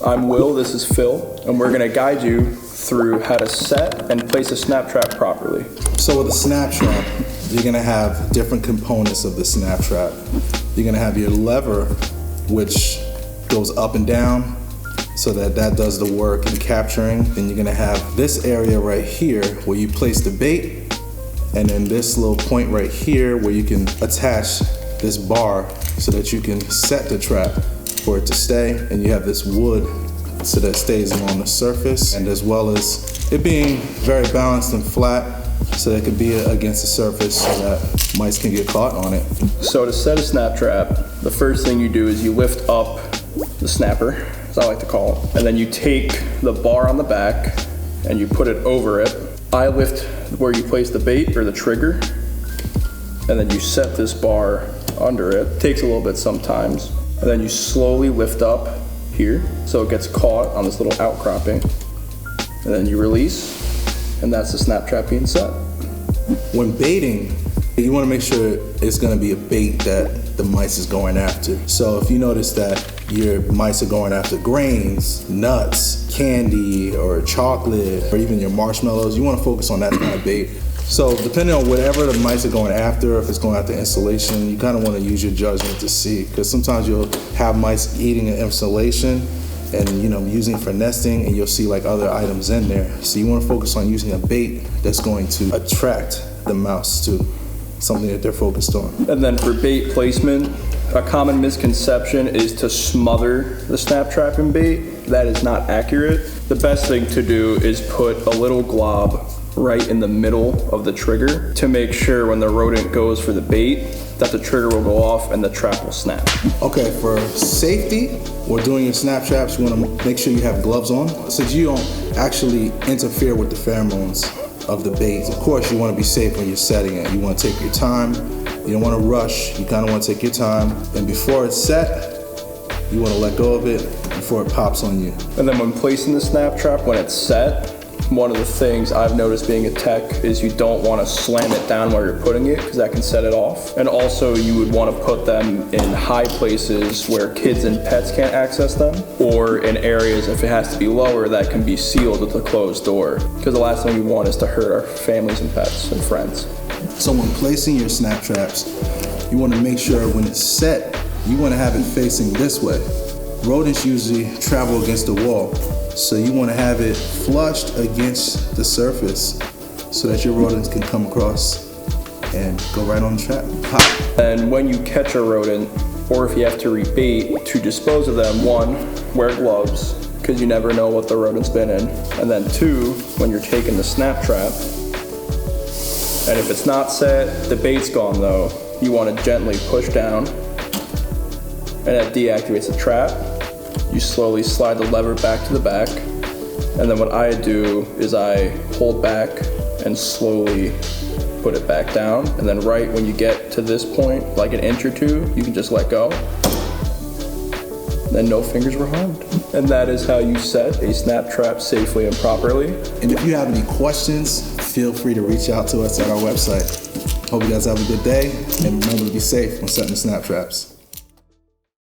I'm Will, this is Phil, and we're gonna guide you through how to set and place a snap trap properly. So with a snap trap, you're gonna have different components of the snap trap. You're gonna have your lever, which goes up and down, so that does the work in capturing. Then you're gonna have this area right here where you place the bait, and then this little point right here where you can attach this bar so that you can set the trap for it to stay. And you have this wood so that it stays along the surface, and as well as it being very balanced and flat so that it can be against the surface so that mice can get caught on it. So to set a snap trap, the first thing you do is you lift up the snapper, as I like to call it, and then you take the bar on the back and you put it over it. I lift where you place the bait or the trigger, and then you set this bar under it. It takes a little bit sometimes, and then you slowly lift up here so it gets caught on this little outcropping, and then you release, and that's the snap trap being set. When baiting, you want to make sure it's going to be a bait that the mice is going after. So if you notice that your mice are going after grains, nuts, candy, or chocolate, or even your marshmallows, you want to focus on that kind of bait. So depending on whatever the mice are going after, if it's going after insulation, you kind of want to use your judgment to see, because sometimes you'll have mice eating an insulation and using for nesting, and you'll see like other items in there. So you want to focus on using a bait that's going to attract the mouse to something that they're focused on. And then for bait placement, a common misconception is to smother the snap trap in bait. That is not accurate. The best thing to do is put a little glob right in the middle of the trigger to make sure when the rodent goes for the bait that the trigger will go off and the trap will snap. Okay, for safety or doing your snap traps, you want to make sure you have gloves on so you don't actually interfere with the pheromones of the bait. Of course, you want to be safe when you're setting it. You want to take your time. You don't want to rush. You kind of want to take your time. And before it's set, you want to let go of it before it pops on you. And then when placing the snap trap, when it's set, one of the things I've noticed being a tech is you don't want to slam it down where you're putting it, because that can set it off. And also you would want to put them in high places where kids and pets can't access them, or in areas, if it has to be lower, that can be sealed with a closed door, because the last thing we want is to hurt our families and pets and friends. So when placing your snap traps, you want to make sure when it's set, you want to have it facing this way. Rodents usually travel against the wall, so you want to have it flushed against the surface so that your rodents can come across and go right on the trap. Pop. And when you catch a rodent, or if you have to rebait, to dispose of them, one, wear gloves, because you never know what the rodent's been in. And then two, when you're taking the snap trap, and if it's not set, the bait's gone though, you want to gently push down, and that deactivates the trap. You slowly slide the lever back to the back, and then what I do is I hold back and slowly put it back down, and then right when you get to this point, like an inch or two, you can just let go. Then no fingers were harmed. And that is how you set a snap trap safely and properly. And if you have any questions, feel free to reach out to us at our website. Hope you guys have a good day, and remember to be safe when setting the snap traps.